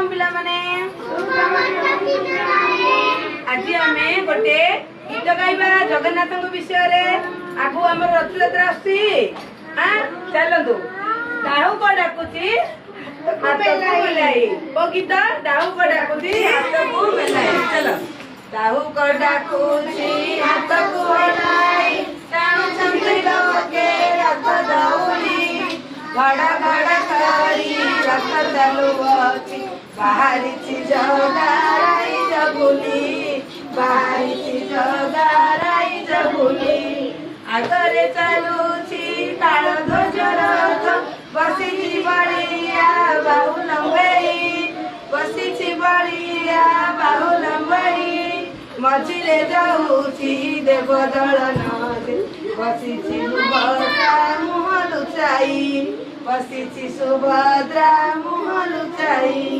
सुप्रभातम पिला माने आज आम गोटे गीत गाइबा जगन्नाथ विषय रे आगु आम रथ यात्रा आसी चलतु डाहू को डाकुची हाथ को मिलाई ओ गीत डाहू को डाकुची हाथ को मिलाई चलो डाहू को डाकुची हाथ को मिलाई टाणु संतरी लोके रथ दौड़ी घड़ा घड़ा करी रथ चलुअछि बाहरी जगाराई जबुली बाहरी जगाराई जबुली आगरे चलुछि काल ध्वज रथ बसिछि बलिया बाहु लंबई बसिछि बलिया बाहु लंबई मझिरे जाउछि देवदलन बसिछि सुभद्रा मुह लुचाई बसिछि सुभद्रा मुह लुचाई